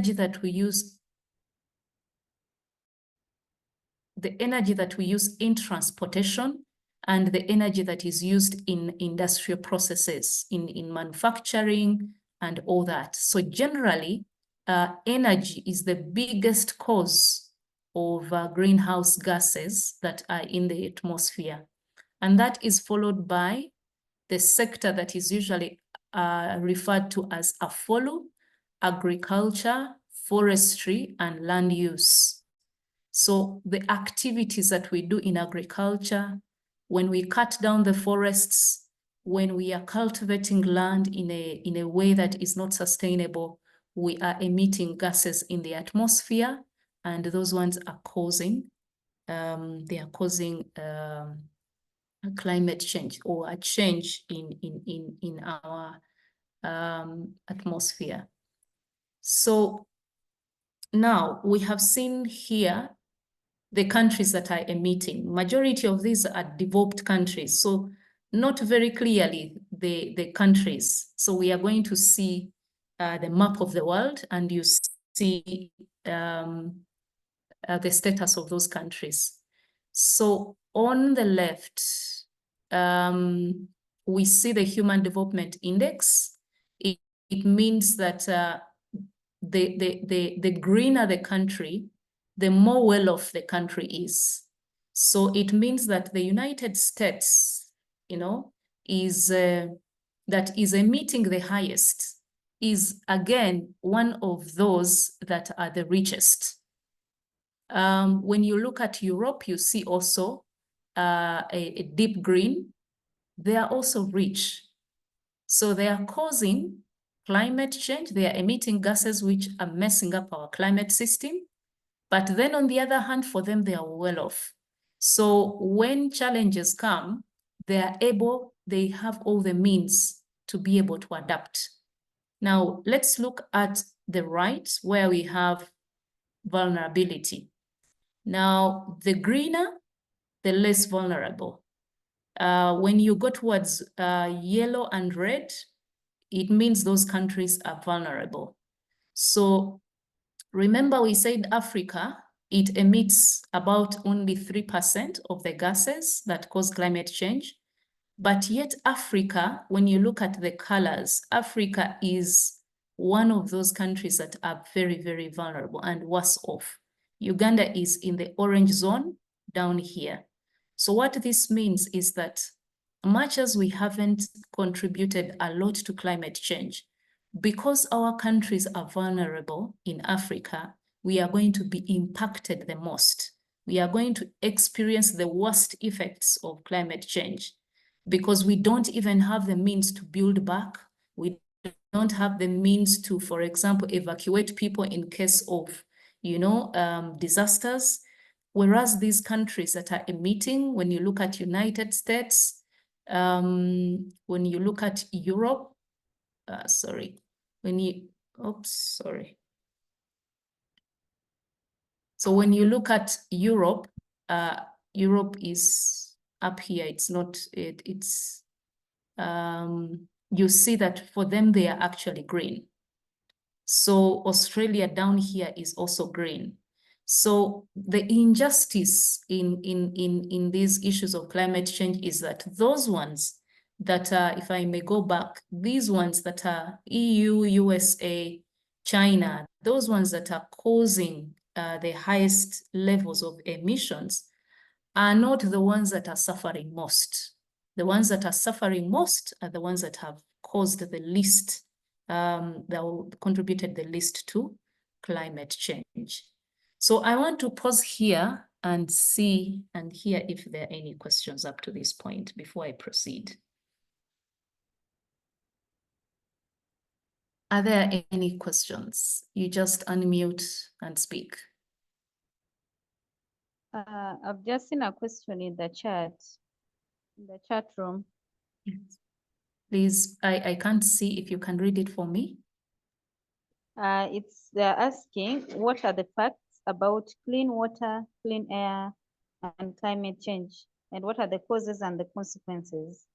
that we use, in transportation, and the energy that is used in industrial processes, in manufacturing and all that. So generally, energy is the biggest cause of greenhouse gases that are in the atmosphere. And that is followed by the sector that is usually referred to as AFOLU, agriculture, forestry, and land use. So the activities that we do in agriculture, when we cut down the forests, when we are cultivating land in a way that is not sustainable, we are emitting gases in the atmosphere, and those ones are causing, climate change, or a change in our atmosphere. So now we have seen here the countries that are emitting. Majority of these are developed countries, so not very clearly the countries. So we are going to see the map of the world, and you see the status of those countries. So on the left, we see the Human Development Index. It means that the greener the country, the more well-off the country is. So it means that the United States, that is emitting the highest, is again one of those that are the richest. When you look at Europe, you see also a deep green. They are also rich. So they are causing climate change. They are emitting gases which are messing up our climate system. But then on the other hand, for them, they are well off. So when challenges come, they have all the means to be able to adapt. Now, let's look at the right, where we have vulnerability. Now, the greener, the less vulnerable. When you go towards yellow and red, it means those countries are vulnerable. So remember, we said Africa, it emits about only 3% of the gases that cause climate change. But yet Africa, when you look at the colors, Africa is one of those countries that are very, very vulnerable and worse off. Uganda is in the orange zone down here. So what this means is that much as we haven't contributed a lot to climate change, because our countries are vulnerable in Africa, we are going to be impacted the most. We are going to experience the worst effects of climate change, because we don't even have the means to build back. We don't have the means to, for example, evacuate people in case of, disasters. Whereas these countries that are emitting, when you look at United States, when you look at Europe, So when you look at Europe, Europe is up here. It's not, you see that for them, they are actually green. So Australia down here is also green. So the injustice in these issues of climate change is that those ones that are, if I may go back, these ones that are EU, USA, China, those ones that are causing the highest levels of emissions are not the ones that are suffering most. The ones that are suffering most are the ones that have caused the least, that contributed the least to climate change. So I want to pause here and see and hear if there are any questions up to this point before I proceed. Are there any questions? You just unmute and speak. I've just seen a question in the chat room. Yes. Please, I can't see if you can read it for me. They're asking, what are the facts about clean water, clean air, and climate change? And what are the causes and the consequences?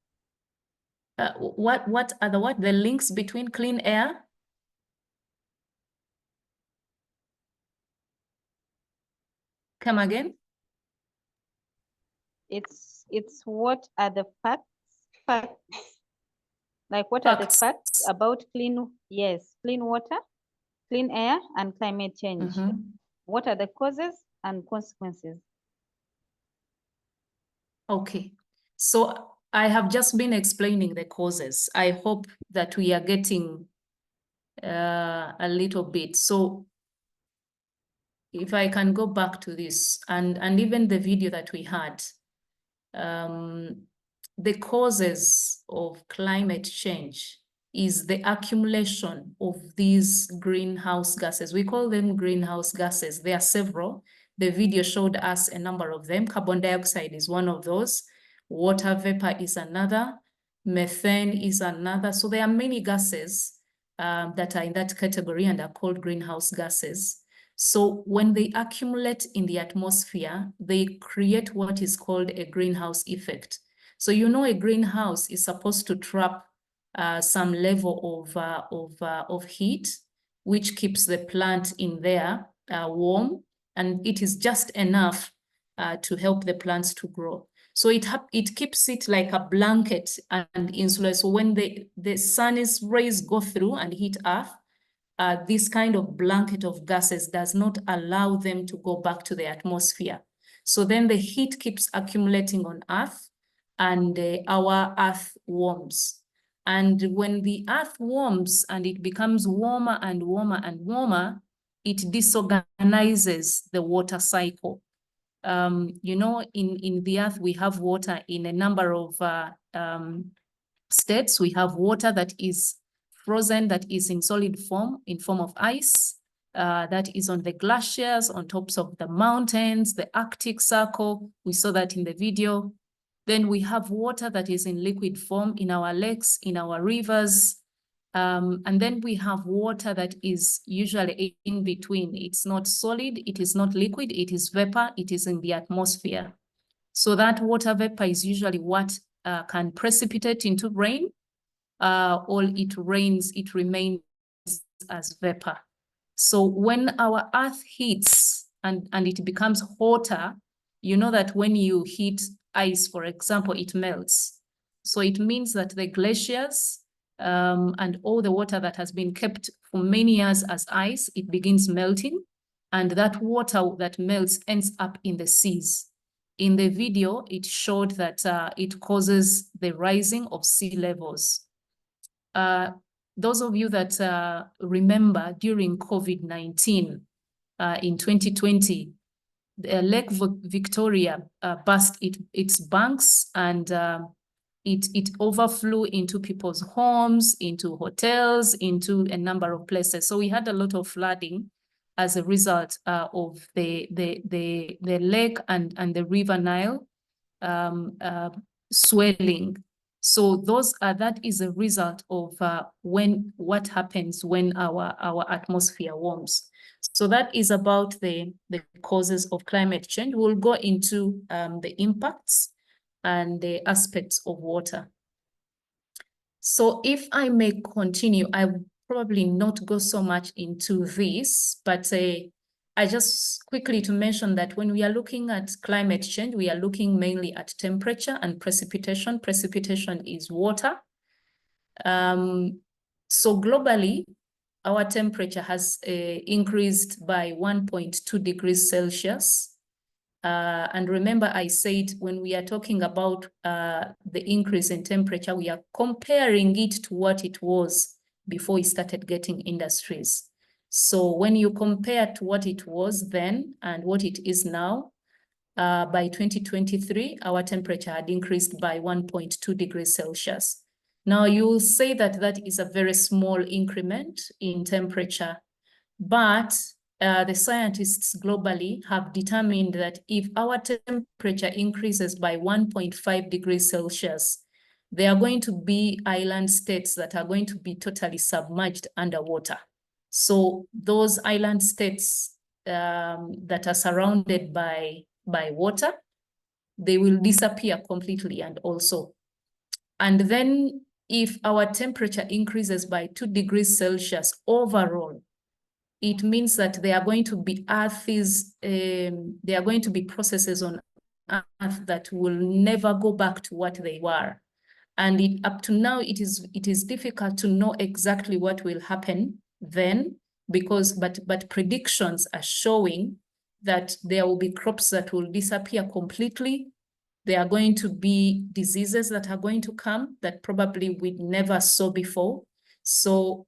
What are the links between clean air? Come again? It's what are the facts? Like what are the facts about clean water, clean air, and climate change? What are the causes and consequences? Okay, so I have just been explaining the causes. I hope that we are getting a little bit. So if I can go back to this and even the video that we had, the causes of climate change is the accumulation of these greenhouse gases. We call them greenhouse gases. There are several. The video showed us a number of them. Carbon dioxide is one of those. Water vapor is another. Methane is another. So there are many gases that are in that category and are called greenhouse gases. So when they accumulate in the atmosphere, they create what is called a greenhouse effect. So you know a greenhouse is supposed to trap some level of heat, which keeps the plant in there warm, and it is just enough to help the plants to grow. So it keeps it like a blanket and insulate. So when the sun's rays go through and hit Earth, this kind of blanket of gases does not allow them to go back to the atmosphere. So then the heat keeps accumulating on Earth, and our Earth warms. And when the Earth warms and it becomes warmer and warmer and warmer, it disorganizes the water cycle. You know, in the Earth, we have water in a number of states. We have water that is frozen, that is in solid form, in form of ice, that is on the glaciers, on tops of the mountains, the Arctic Circle. We saw that in the video. Then we have water that is in liquid form in our lakes, in our rivers. And then we have water that is usually in between. It's not solid, it is not liquid, it is vapor, it is in the atmosphere. So that water vapor is usually what can precipitate into rain, or it rains, it remains as vapor. So when our Earth heats and it becomes hotter, you know that when you heat ice, for example, it melts. So it means that the glaciers and all the water that has been kept for many years as ice, it begins melting, and that water that melts ends up in the seas. In the video, it showed that it causes the rising of sea levels. Those of you that remember during COVID-19 in 2020, Lake Victoria burst its banks, and it overflew into people's homes, into hotels, into a number of places. So we had a lot of flooding as a result of the lake and the River Nile swelling. So that is a result of what happens when our atmosphere warms. So that is about the causes of climate change. We'll go into the impacts and the aspects of water. So if I may continue, I will probably not go so much into this, but I just quickly to mention that when we are looking at climate change, we are looking mainly at temperature and precipitation. Precipitation is water. So globally, our temperature has increased by 1.2 degrees Celsius. And remember, I said when we are talking about the increase in temperature, we are comparing it to what it was before we started getting industries. So when you compare to what it was then and what it is now, by 2023, our temperature had increased by 1.2 degrees Celsius. Now you will say that that is a very small increment in temperature, but the scientists globally have determined that if our temperature increases by 1.5 degrees Celsius, there are going to be island states that are going to be totally submerged underwater. So those island states that are surrounded by water, they will disappear completely. And then if our temperature increases by 2 degrees Celsius overall, it means that there are going to be there are going to be processes on Earth that will never go back to what they were. And up to now, it is difficult to know exactly what will happen then, because but predictions are showing that there will be crops that will disappear completely. There are going to be diseases that are going to come that probably we never saw before. So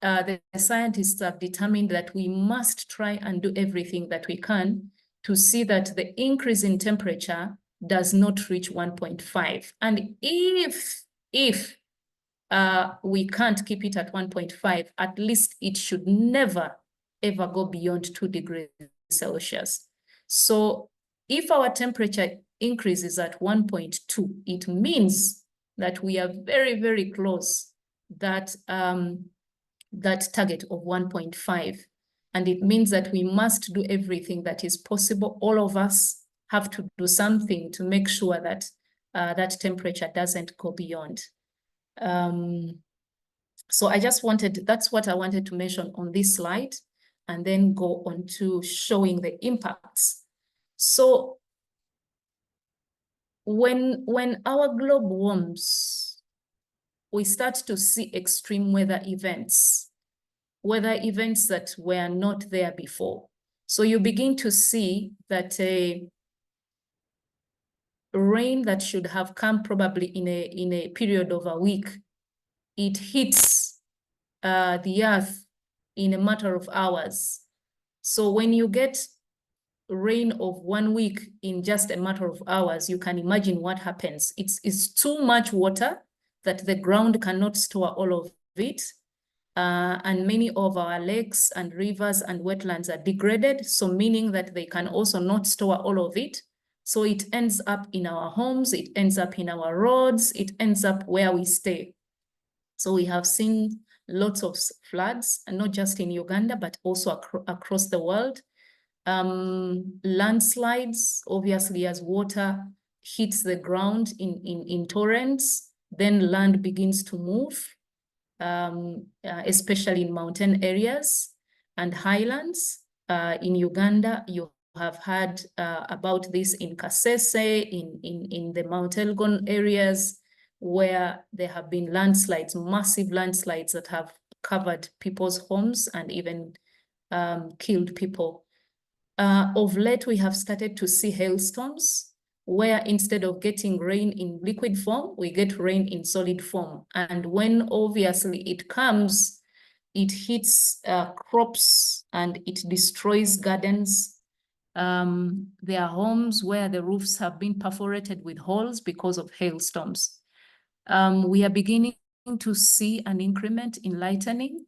the scientists have determined that we must try and do everything that we can to see that the increase in temperature does not reach 1.5. And if we can't keep it at 1.5, at least it should never, ever go beyond 2 degrees Celsius. So if our temperature increases at 1.2, it means that we are very, very close that that target of 1.5. And it means that we must do everything that is possible. All of us have to do something to make sure that that temperature doesn't go beyond. So I just wanted, that's what I wanted to mention on this slide, and then go on to showing the impacts. So when our globe warms, we start to see extreme weather events that were not there before. So you begin to see that rain that should have come probably in a period of a week, it hits the earth in a matter of hours. So when you get rain of 1 week in just a matter of hours, you can imagine what happens. It's too much water that the ground cannot store all of it. And many of our lakes and rivers and wetlands are degraded, so meaning that they can also not store all of it. So it ends up in our homes, it ends up in our roads, it ends up where we stay. So we have seen lots of floods, and not just in Uganda, but also across the world. Landslides, obviously, as water hits the ground in torrents, then land begins to move. Especially in mountain areas and highlands. In Uganda, you have heard about this in Kasese, in the Mount Elgon areas, where there have been landslides, massive landslides that have covered people's homes and even killed people. Of late, we have started to see hailstorms, where instead of getting rain in liquid form, we get rain in solid form. And when obviously it comes, it hits crops and it destroys gardens. There are homes where the roofs have been perforated with holes because of hailstorms. We are beginning to see an increment in lightning,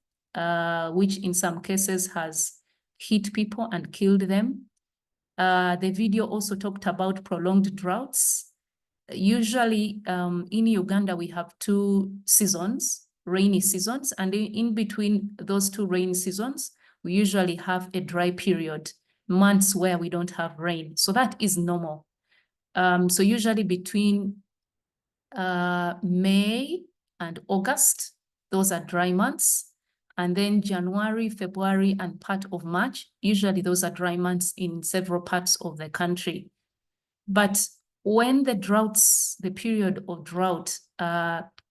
which in some cases has hit people and killed them. The video also talked about prolonged droughts. Usually in Uganda, we have 2 seasons, rainy seasons, and in between those 2 rainy seasons, we usually have a dry period, months where we don't have rain. So that is normal. So usually between May and August, those are dry months. And then January, February, and part of March, usually those are dry months in several parts of the country. But when the period of drought,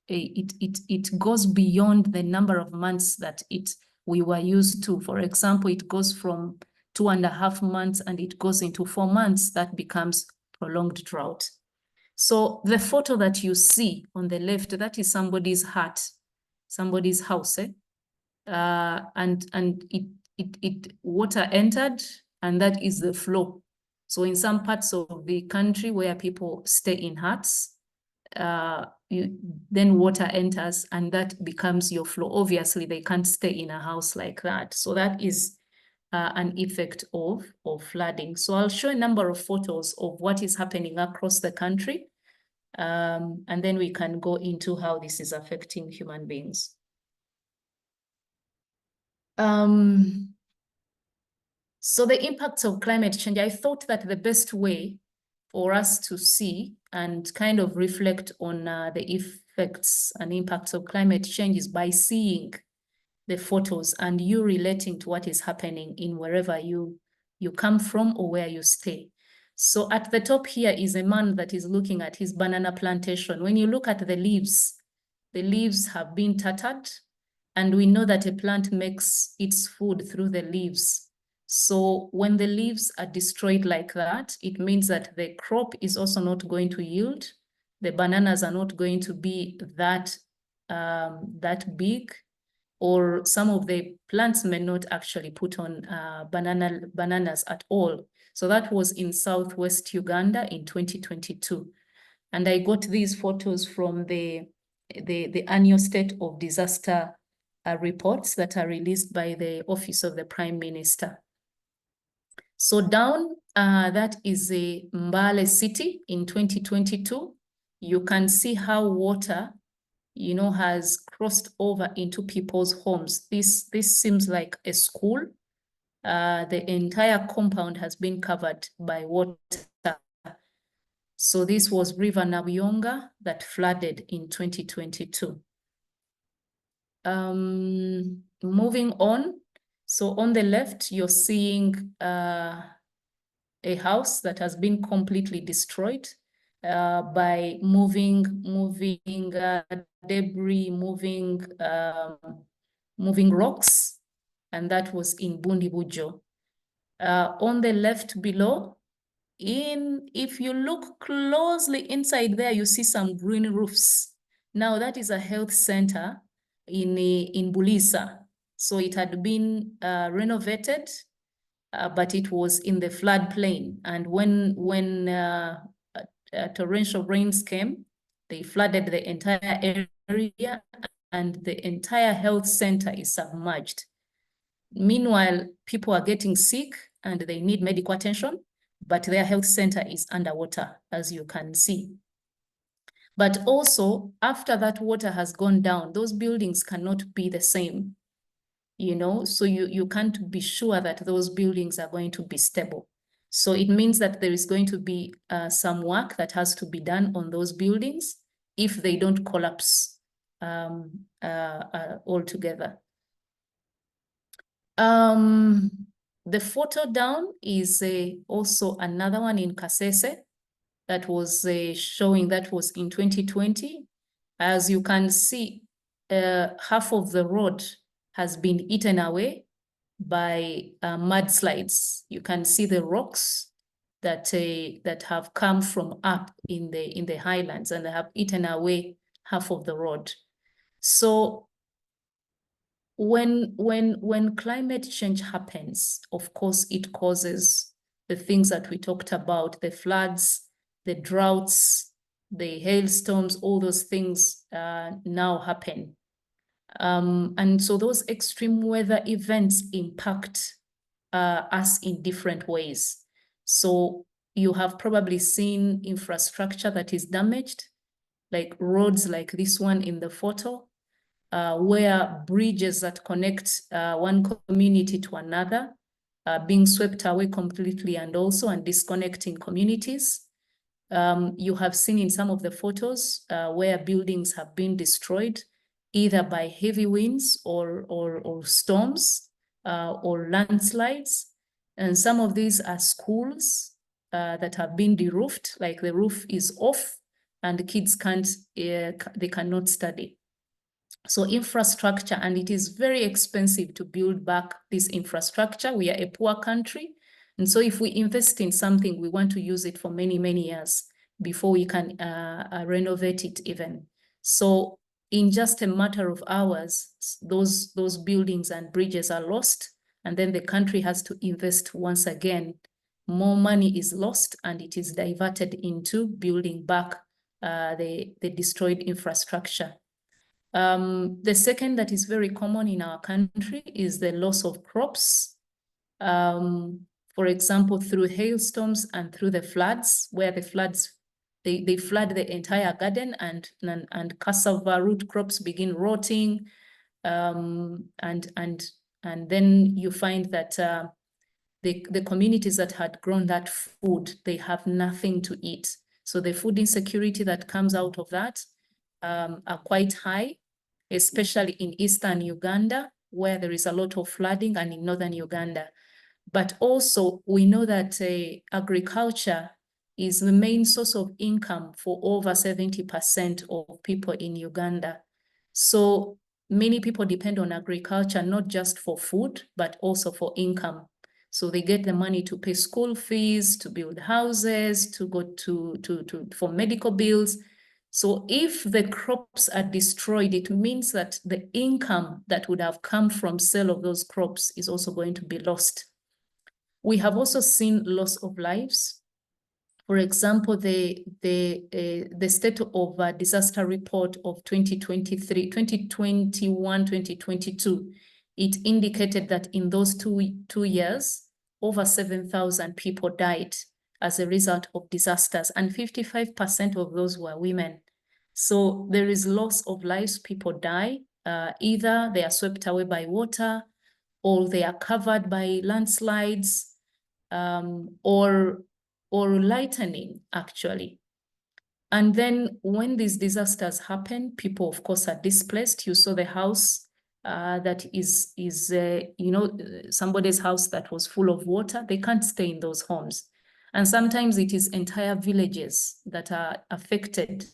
it goes beyond the number of months that we were used to. For example, it goes from 2.5 months and it goes into 4 months, that becomes prolonged drought. So the photo that you see on the left, that is somebody's hut, somebody's house, and it water entered, and that is the flow. So in some parts of the country where people stay in huts, then water enters and that becomes your flow. Obviously, they can't stay in a house like that. So that is an effect of flooding. So I'll show a number of photos of what is happening across the country, and then we can go into how this is affecting human beings. So the impacts of climate change, I thought that the best way for us to see and kind of reflect on the effects and impacts of climate change is by seeing the photos and you relating to what is happening in wherever you come from or where you stay. So at the top here is a man that is looking at his banana plantation. When you look at the leaves have been tattered, and we know that a plant makes its food through the leaves. So when the leaves are destroyed like that, it means that the crop is also not going to yield. The bananas are not going to be that big, or some of the plants may not actually put on bananas at all. So that was in Southwest Uganda in 2022. And I got these photos from the annual state of disaster reports that are released by the Office of the Prime Minister. So down, that is a Mbale city in 2022. You can see how water, you know, has crossed over into people's homes. This seems like a school. The entire compound has been covered by water. So this was River Nabuyonga that flooded in 2022. Moving on. So on the left, you're seeing a house that has been completely destroyed by moving debris, moving rocks, and that was in Bundibujo. On the left below, if you look closely inside there, you see some green roofs. Now that is a health center in Bulisa. So it had been renovated, but it was in the floodplain. And when torrential rains came, they flooded the entire area, and the entire health center is submerged. Meanwhile, people are getting sick and they need medical attention, but their health center is underwater, as you can see. But also, after that water has gone down, those buildings cannot be the same, you know, so you can't be sure that those buildings are going to be stable. So it means that there is going to be some work that has to be done on those buildings if they don't collapse altogether. The photo down is also another one in Kasese that was showing, that was in 2020. As you can see, half of the road has been eaten away by mudslides. You can see the rocks that have come from up in the highlands, and they have eaten away half of the road. So when climate change happens, of course, it causes the things that we talked about, the floods, the droughts, the hailstorms, all those things now happen. And so those extreme weather events impact us in different ways. So you have probably seen infrastructure that is damaged, like roads like this one in the photo, where bridges that connect one community to another are being swept away completely, and disconnecting communities. You have seen in some of the photos where buildings have been destroyed, either by heavy winds or storms or landslides. And some of these are schools that have been deroofed, like the roof is off and the kids they cannot study. So infrastructure, and it is very expensive to build back this infrastructure. We are a poor country. And so if we invest in something, we want to use it for many, many years before we can renovate it even. So in just a matter of hours, those buildings and bridges are lost. And then the country has to invest once again. More money is lost, and it is diverted into building back the destroyed infrastructure. The second that is very common in our country is the loss of crops. For example, through hailstorms and through the floods, where the floods, they flood the entire garden, and cassava root crops begin rotting. And then you find that the communities that had grown that food, they have nothing to eat. So the food insecurity that comes out of that are quite high, especially in Eastern Uganda, where there is a lot of flooding and in northern Uganda. But also we know that agriculture is the main source of income for over 70% of people in Uganda. So many people depend on agriculture, not just for food, but also for income. So they get the money to pay school fees, to build houses, to go for medical bills. So if the crops are destroyed, it means that the income that would have come from sale of those crops is also going to be lost. We have also seen loss of lives. For example, the state of disaster report of 2023, 2021, 2022, it indicated that in those two years, over 7,000 people died as a result of disasters, and 55% of those were women. So there is loss of lives. People die, either they are swept away by water, or they are covered by landslides, or lightning, actually. And then when these disasters happen, people, of course, are displaced. You saw the house that is somebody's house that was full of water. They can't stay in those homes. And sometimes it is entire villages that are affected.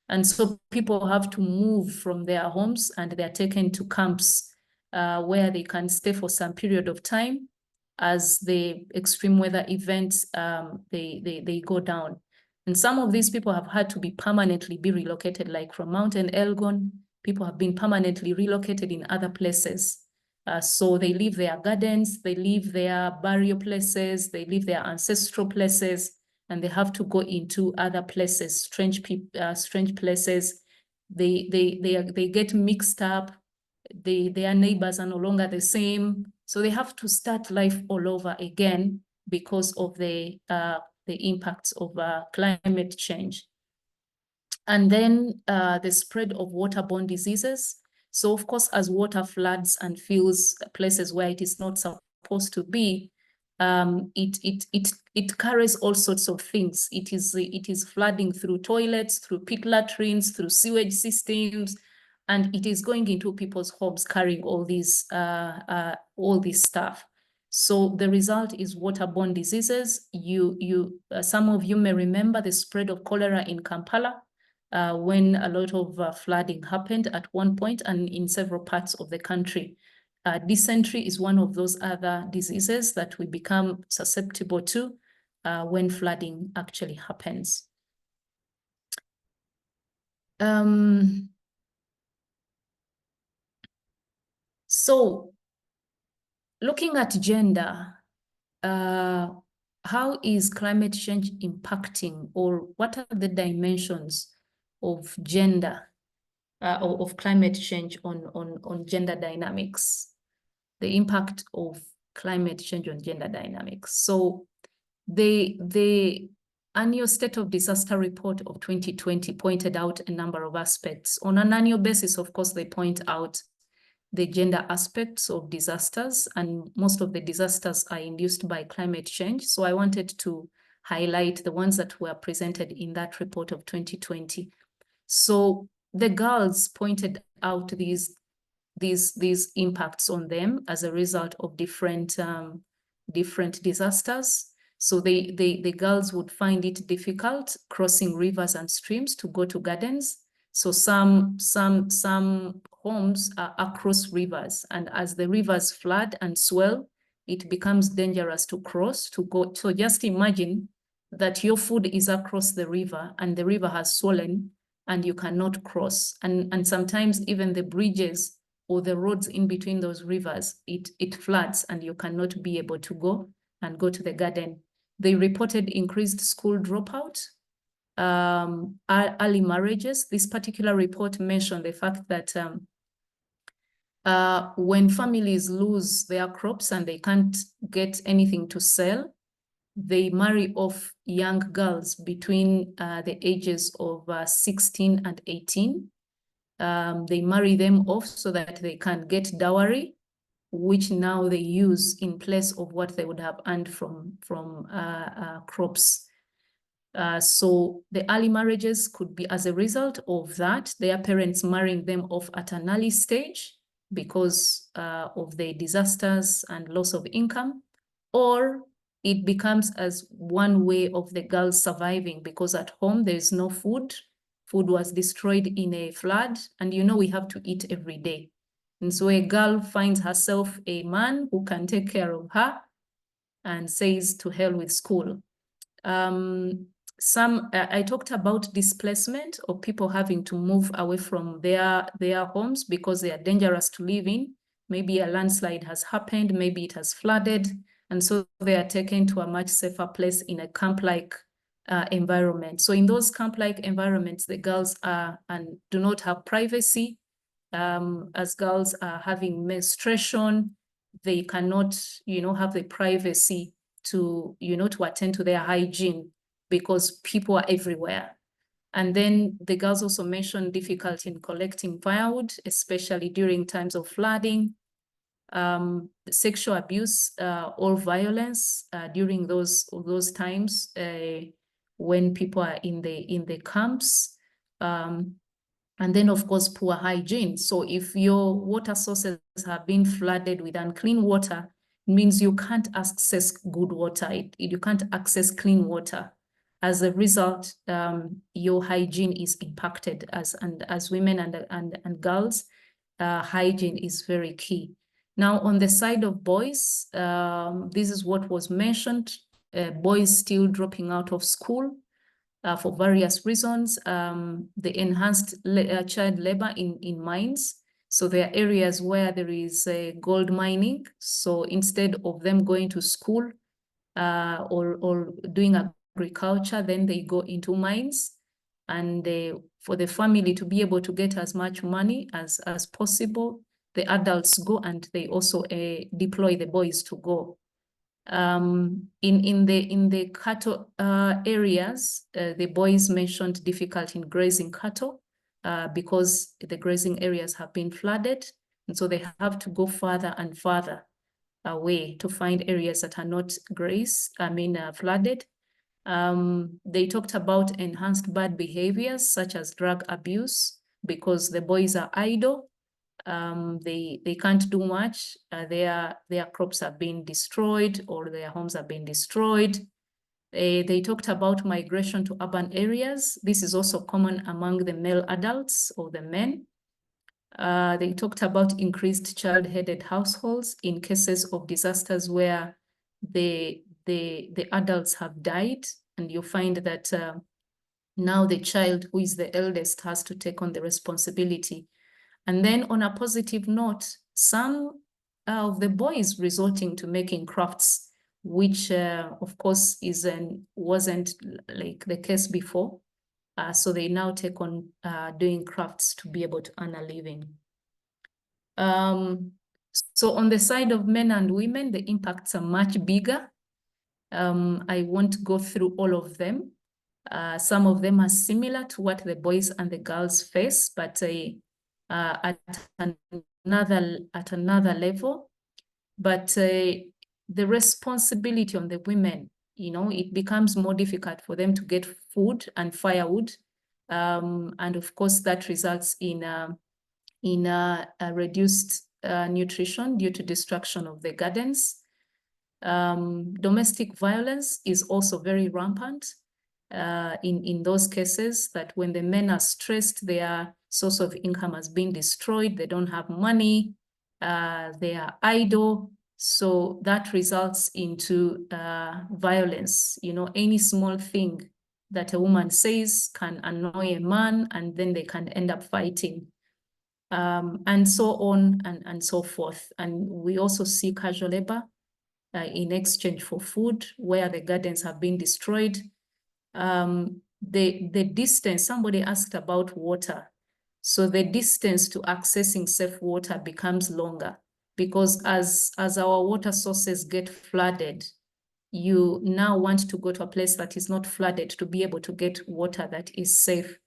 And so people have to move from their homes, and they're taken to camps where they can stay for some period of time as the extreme weather events they go down. And some of these people have had to be permanently relocated, like from Mountain Elgon. People have been permanently relocated in other places. So they leave their gardens, they leave their burial places, they leave their ancestral places, and they have to go into other places, strange places. They get mixed up. Their neighbors are no longer the same. So they have to start life all over again because of the impacts of climate change. And then the spread of waterborne diseases. So of course, as water floods and fills places where it is not supposed to be, it carries all sorts of things. It is flooding through toilets, through pit latrines, through sewage systems, and it is going into people's homes carrying all this stuff. So the result is waterborne diseases. Some of you may remember the spread of cholera in Kampala when a lot of flooding happened at one point and in several parts of the country. Dysentery is one of those other diseases that we become susceptible to when flooding actually happens. So looking at gender, how is climate change impacting, or what are the dimensions of gender, or of climate change on gender dynamics, the impact of climate change on gender dynamics? So the annual State of Disaster Report of 2020 pointed out a number of aspects. On an annual basis, of course, they point out the gender aspects of disasters, and most of the disasters are induced by climate change. So I wanted to highlight the ones that were presented in that report of 2020. So the girls pointed out these impacts on them as a result of different disasters. So the girls would find it difficult crossing rivers and streams to go to gardens. So some homes are across rivers, and as the rivers flood and swell, it becomes dangerous to cross to go. So just imagine that your food is across the river and the river has swollen and you cannot cross. And sometimes even the bridges or the roads in between those rivers, it floods and you cannot be able to go to the garden. They reported increased school dropout, early marriages. This particular report mentioned the fact that when families lose their crops and they can't get anything to sell, they marry off young girls between the ages of 16 and 18. They marry them off so that they can get dowry, which now they use in place of what they would have earned from crops. So the early marriages could be as a result of that, their parents marrying them off at an early stage, because of the disasters and loss of income, or it becomes as one way of the girls surviving because at home there is no food. Food was destroyed in a flood, and you know we have to eat every day. And so a girl finds herself a man who can take care of her and says to hell with school. I talked about displacement of people having to move away from their homes because they are dangerous to live in. Maybe a landslide has happened, maybe it has flooded, and so they are taken to a much safer place in a camp-like environment. So in those camp-like environments, the girls are and do not have privacy. As girls are having menstruation, they cannot, have the privacy to, to attend to their hygiene because people are everywhere. And then the girls also mentioned difficulty in collecting firewood, especially during times of flooding, sexual abuse or violence during those times when people are in the camps. And then, of course, poor hygiene. So if your water sources have been flooded with unclean water, it means you can't access good water. You can't access clean water. As a result, your hygiene is impacted. As women and girls, hygiene is very key. Now, on the side of boys, this is what was mentioned, boys still dropping out of school for various reasons. The enhanced child labor in mines. So there are areas where there is gold mining. So instead of them going to school or doing agriculture, then they go into mines. And for the family to be able to get as much money as possible, the adults go and they also deploy the boys to go. In the cattle areas, the boys mentioned difficulty in grazing cattle because the grazing areas have been flooded, and so they have to go further and further away to find areas that are not flooded. They talked about enhanced bad behaviors such as drug abuse because the boys are idle. They can't do much. Their crops have been destroyed or their homes have been destroyed. They talked about migration to urban areas. This is also common among the male adults or the men. They talked about increased child-headed households in cases of disasters where the adults have died, and you find that now the child who is the eldest has to take on the responsibility. And then on a positive note, some of the boys resorting to making crafts, which of course wasn't like the case before. So they now take on doing crafts to be able to earn a living. So on the side of men and women, the impacts are much bigger. I won't go through all of them. Some of them are similar to what the boys and the girls face, but at another level. But the responsibility on the women, it becomes more difficult for them to get food and firewood, and of course that results in a reduced nutrition due to destruction of the gardens. Domestic violence is also very rampant in those cases, that when the men are stressed, their source of income has been destroyed, they don't have money, they are idle. So that results into violence. Any small thing that a woman says can annoy a man, and then they can end up fighting. And so on and so forth. And we also see casual labor in exchange for food, where the gardens have been destroyed. The distance, somebody asked about water. So the distance to accessing safe water becomes longer, because as our water sources get flooded, you now want to go to a place that is not flooded to be able to get water that is safe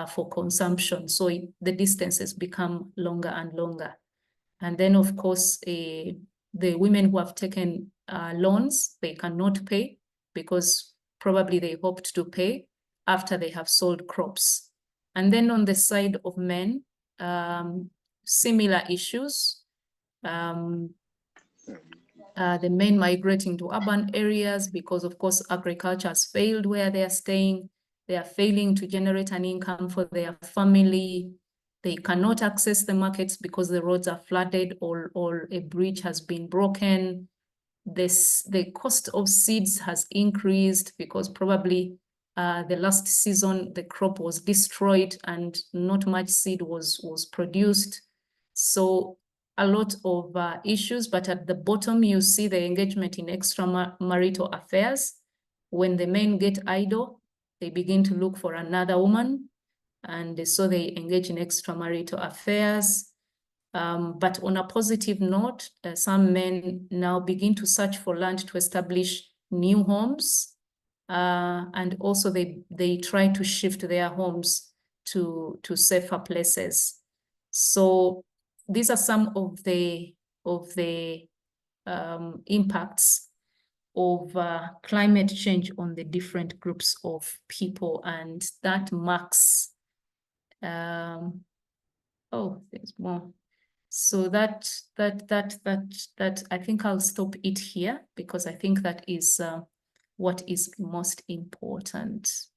for consumption. So the distances become longer and longer. And then, of course, the women who have taken loans, they cannot pay because probably they hoped to pay after they have sold crops. And then on the side of men, similar issues. The men migrating to urban areas because, of course, agriculture has failed where they are staying. They are failing to generate an income for their family. They cannot access the markets because the roads are flooded or a bridge has been broken. The cost of seeds has increased because probably the last season the crop was destroyed and not much seed was produced. So a lot of issues, but at the bottom you see the engagement in extramarital affairs. When the men get idle, they begin to look for another woman, and so they engage in extramarital affairs. But on a positive note, some men now begin to search for land to establish new homes. And also they try to shift their homes to safer places. So these are some of the impacts of climate change on the different groups of people, and that marks oh, there's more. So that I think I'll stop it here because I think that is what is most important.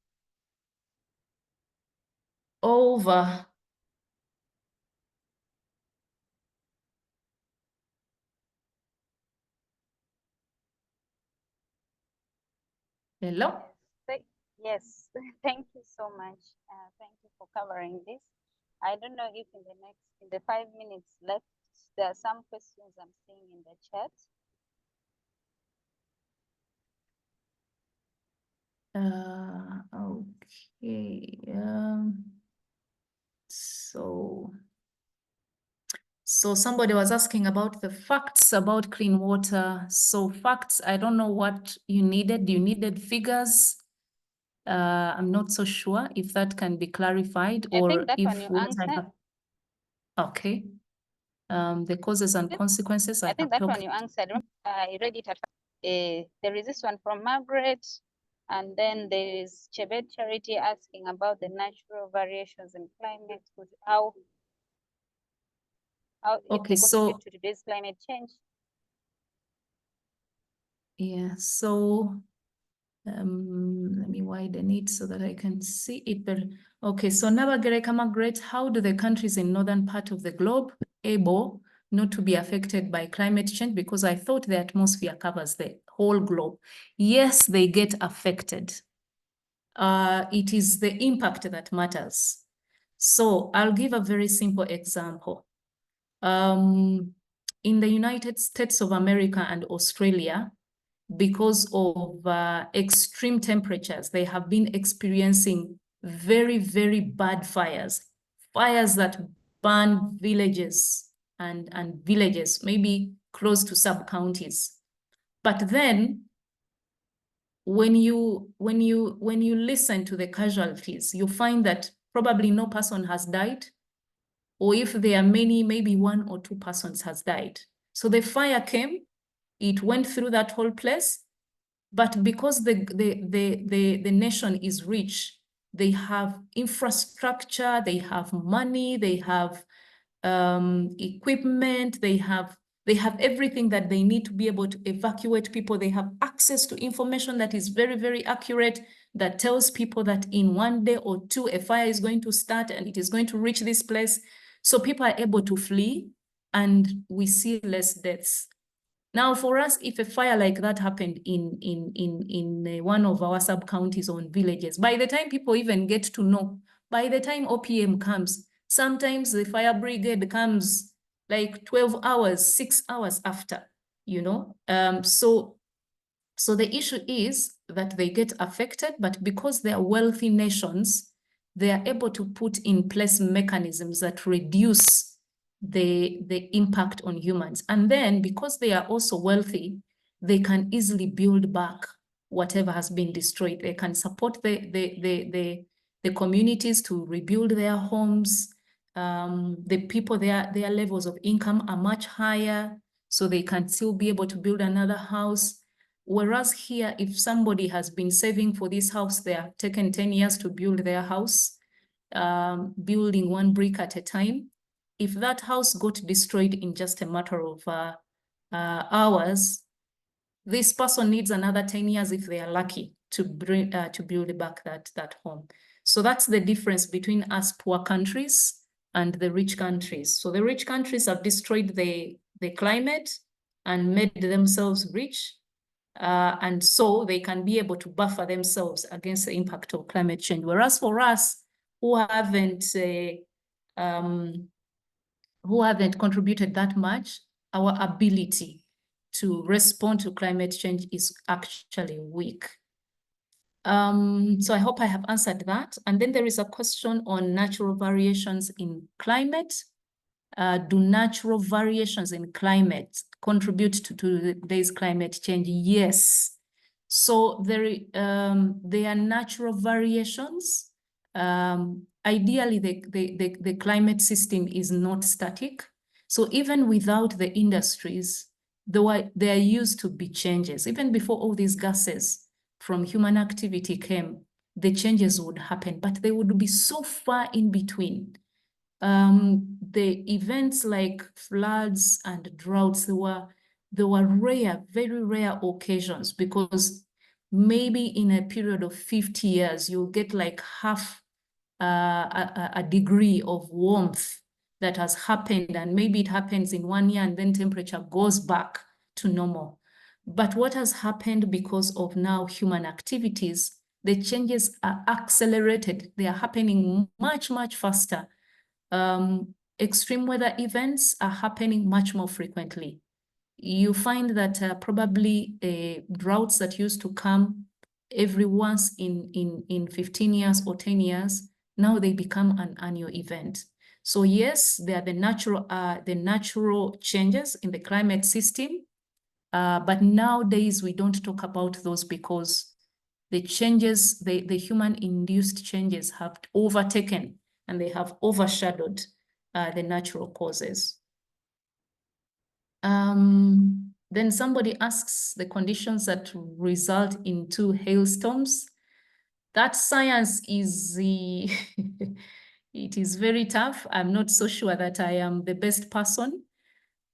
Over. Hello? Yes, thank you so much. Thank you for covering this. I don't know if in the 5 minutes left, there are some questions I'm seeing in the chat. Okay. So somebody was asking about the facts about clean water. So facts, I don't know what you needed. You needed figures. I'm not so sure if that can be clarified or I think that if one you answered. Okay. The causes and consequences. I think that one you answered. I read it at there is this one from Margaret, and then there is Chebet Charity asking about the natural variations in climate, how okay, they contribute to today's climate change. Yeah, so let me widen it so that I can see it better. Okay, so Nabagereka Margaret, how do the countries in northern part of the globe able not to be affected by climate change? Because I thought the atmosphere covers the whole globe. Yes, they get affected. It is the impact that matters. So I'll give a very simple example. In the United States of America and Australia, because of extreme temperatures, they have been experiencing very, very bad fires that burn villages and villages, maybe close to sub-counties. But then when you listen to the casualties, you find that probably no person has died, or if there are many, maybe 1 or 2 persons has died. So the fire came, it went through that whole place, but because the nation is rich, they have infrastructure, they have money, they have equipment, they have everything that they need to be able to evacuate people. They have access to information that is very, very accurate, that tells people that in 1 day or 2, a fire is going to start and it is going to reach this place. So people are able to flee and we see less deaths. Now, for us, if a fire like that happened in one of our sub-counties or villages, by the time people even get to know, by the time OPM comes, sometimes the fire brigade comes like 12 hours, 6 hours after, you know. So the issue is that they get affected, but because they are wealthy nations, they are able to put in place mechanisms that reduce the impact on humans. And then because they are also wealthy, they can easily build back whatever has been destroyed. They can support the communities to rebuild their homes. The people, their levels of income are much higher, so they can still be able to build another house. Whereas here, if somebody has been saving for this house, they have taken 10 years to build their house, building 1 brick at a time. if that house got destroyed in just a matter of hours, this person needs another 10 years if they are lucky to build back that home. So that's the difference between us poor countries and the rich countries. So the rich countries have destroyed the climate and made themselves rich. And so they can be able to buffer themselves against the impact of climate change. Whereas for us who haven't contributed that much, our ability to respond to climate change is actually weak. So I hope I have answered that. And then there is a question on natural variations in climate. Do natural variations in climate contribute to today's climate change? Yes. So there are natural variations. Ideally, the climate system is not static. So even without the industries, there used to be changes. Even before all these gases from human activity came, the changes would happen, but they would be so far in between. The events like floods and droughts, they were rare, very rare occasions, because maybe in a period of 50 years, you'll get like half a degree of warmth that has happened, and maybe it happens in 1 year and then temperature goes back to normal. But what has happened because of now human activities, the changes are accelerated. They are happening much, much faster. Extreme weather events are happening much more frequently. You find that probably droughts that used to come every once in 15 years or 10 years, now they become an annual event. So yes, they are the natural changes in the climate system, but nowadays we don't talk about those because the changes, the human-induced changes have overtaken and they have overshadowed the natural causes. Then somebody asks the conditions that result in 2 hailstorms. That science is it is very tough. I'm not so sure that I am the best person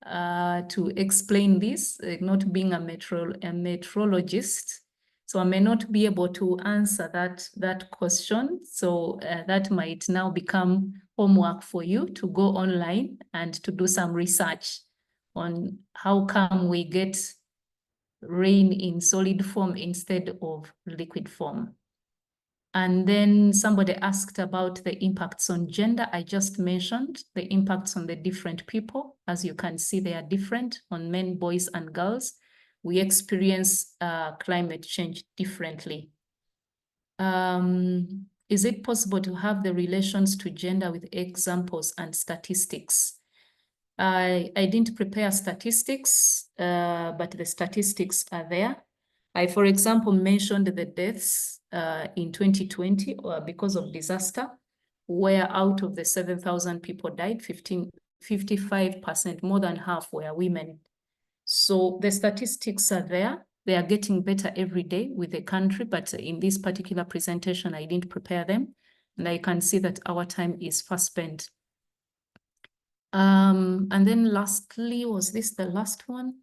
to explain this, not being a meteorologist. So I may not be able to answer that question. So that might now become homework for you to go online and to do some research on how come we get rain in solid form instead of liquid form. And then somebody asked about the impacts on gender. I just mentioned the impacts on the different people. As you can see, they are different on men, boys, and girls. We experience climate change differently. Is it possible to have the relations to gender with examples and statistics? I didn't prepare statistics, but the statistics are there. I, for example, mentioned the deaths in 2020 because of disaster, where out of the 7,000 people died, 55%, more than half were women. So the statistics are there. They are getting better every day with the country, but in this particular presentation, I didn't prepare them. And I can see that our time is fast spent. And then lastly, was this the last one?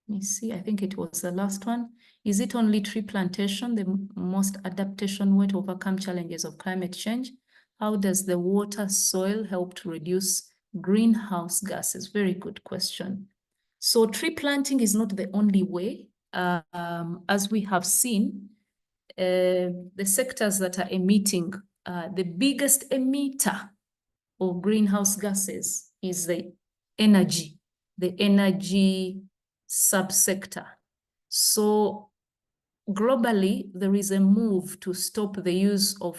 Let me see, I think it was the last one. Is it only tree plantation, the most adaptation way to overcome challenges of climate change? How does the water soil help to reduce greenhouse gases? Very good question. So tree planting is not the only way. As we have seen, the sectors that are emitting, the biggest emitter of greenhouse gases is the energy subsector. So globally, there is a move to stop the use of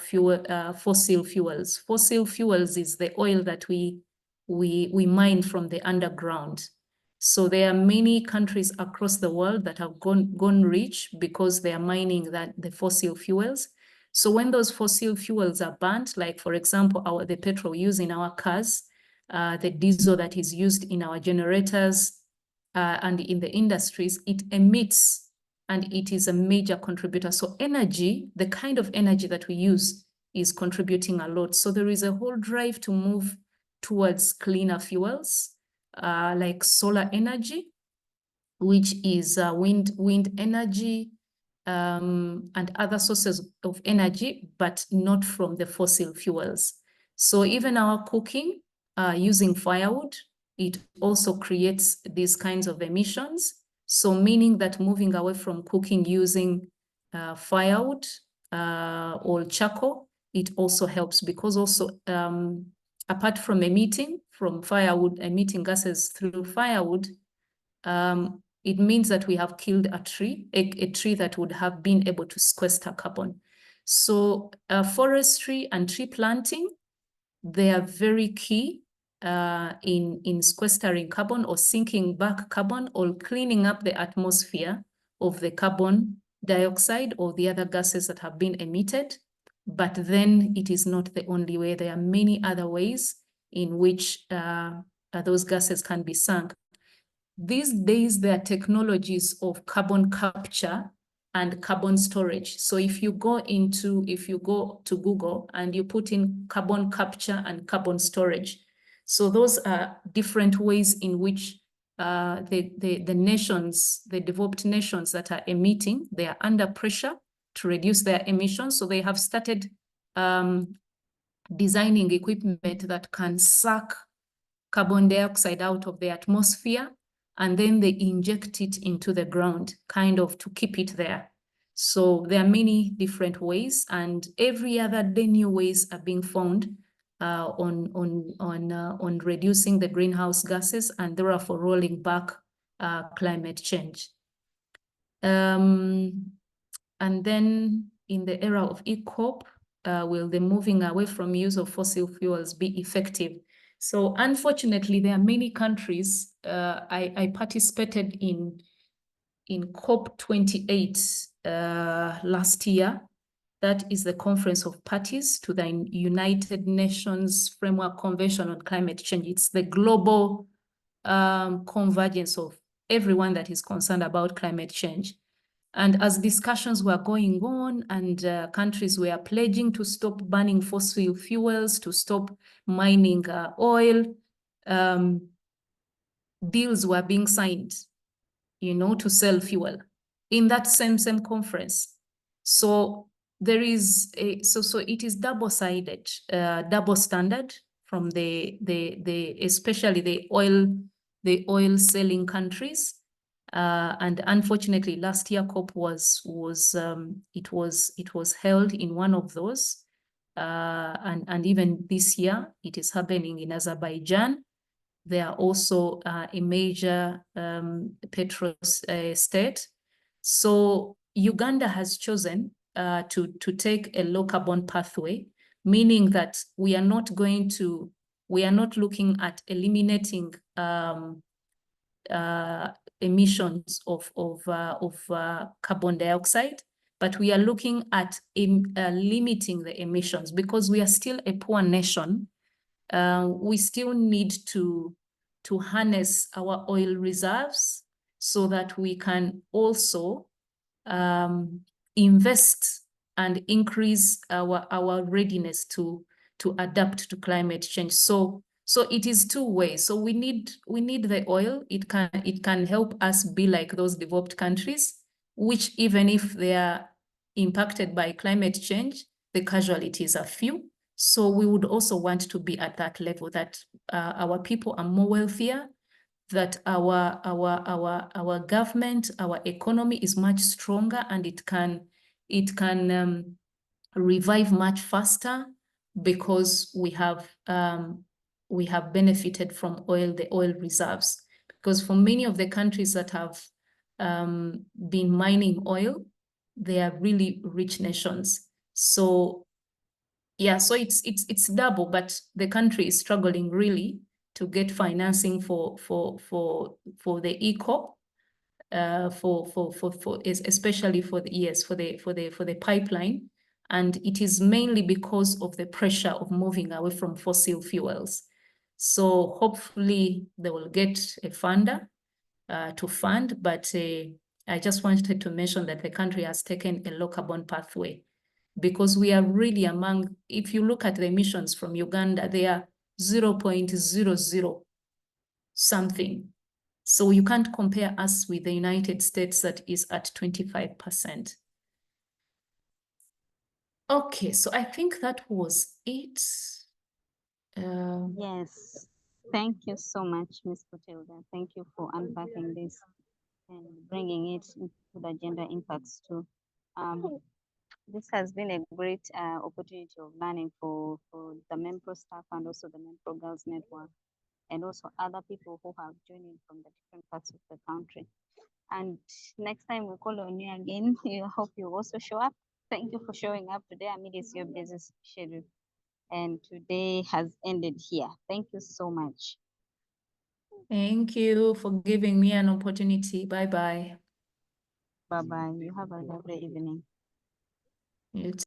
fossil fuels. Fossil fuels is the oil that we mine from the underground. So there are many countries across the world that have gone rich because they are mining the fossil fuels. So when those fossil fuels are burnt, like for example, the petrol used in our cars, the diesel that is used in our generators, and in the industries, it emits, and it is a major contributor. So energy, the kind of energy that we use, is contributing a lot. So there is a whole drive to move towards cleaner fuels, like solar energy, which is wind energy, and other sources of energy, but not from the fossil fuels. So even our cooking using firewood, it also creates these kinds of emissions. So meaning that moving away from cooking using firewood or charcoal, it also helps, because also apart from emitting from firewood, emitting gases through firewood, it means that we have killed a tree, a tree that would have been able to sequester carbon. So forestry and tree planting, they are very key in sequestering carbon or sinking back carbon or cleaning up the atmosphere of the carbon dioxide or the other gases that have been emitted. But then it is not the only way. There are many other ways in which those gases can be sunk. These days, there are technologies of carbon capture and carbon storage. So if you go to Google and you put in carbon capture and carbon storage, so those are different ways in which the nations, the developed nations that are emitting, they are under pressure to reduce their emissions. So they have started designing equipment that can suck carbon dioxide out of the atmosphere, and then they inject it into the ground, kind of to keep it there. So there are many different ways, and every other day new ways are being found on reducing the greenhouse gases and therefore rolling back climate change. And then in the era of ECOP, will the moving away from use of fossil fuels be effective? So unfortunately, there are many countries. I participated in COP28 last year. That is the Conference of Parties to the United Nations Framework Convention on Climate Change. It's the global convergence of everyone that is concerned about climate change. And as discussions were going on and countries were pledging to stop burning fossil fuels, to stop mining oil, deals were being signed, to sell fuel in that same conference. So there is so it is double-sided, double standard from especially the oil selling countries. And unfortunately, last year COP was held in one of those, and even this year it is happening in Azerbaijan. They are also a major petrol state. So Uganda has chosen to take a low carbon pathway, meaning that we are not looking at eliminating emissions of carbon dioxide, but we are looking at limiting the emissions, because we are still a poor nation. We still need to harness our oil reserves so that we can also invest and increase our readiness to adapt to climate change. So it is two ways. So we need the oil. It can help us be like those developed countries, which even if they are impacted by climate change, the casualties are few. So we would also want to be at that level, that our people are more wealthier, that our government, our economy is much stronger, and it can revive much faster, because we have benefited from the oil reserves. Because for many of the countries that have been mining oil, they are really rich nations. So yeah, so it's double, but the country is struggling really to get financing for the ECOP, especially for the pipeline, and it is mainly because of the pressure of moving away from fossil fuels. So hopefully they will get a funder to fund, but I just wanted to mention that the country has taken a low carbon pathway, because we are really among, if you look at the emissions from Uganda, they are 0.00 something. So you can't compare us with the United States that is at 25%. Okay, so I think that was it. Yes, thank you so much, Ms. Potelda. Thank you for unpacking this and bringing it into the gender impacts too. This has been a great opportunity of learning for the MEMPRO staff and also the MEMPRO Girls Network, and also other people who have joined in from the different parts of the country. And next time we call on you again, I hope you also show up. Thank you for showing up today amidst your busy schedule. And today has ended here. Thank you so much. Thank you for giving me an opportunity. Bye-bye. Bye-bye. You have a lovely evening. You too.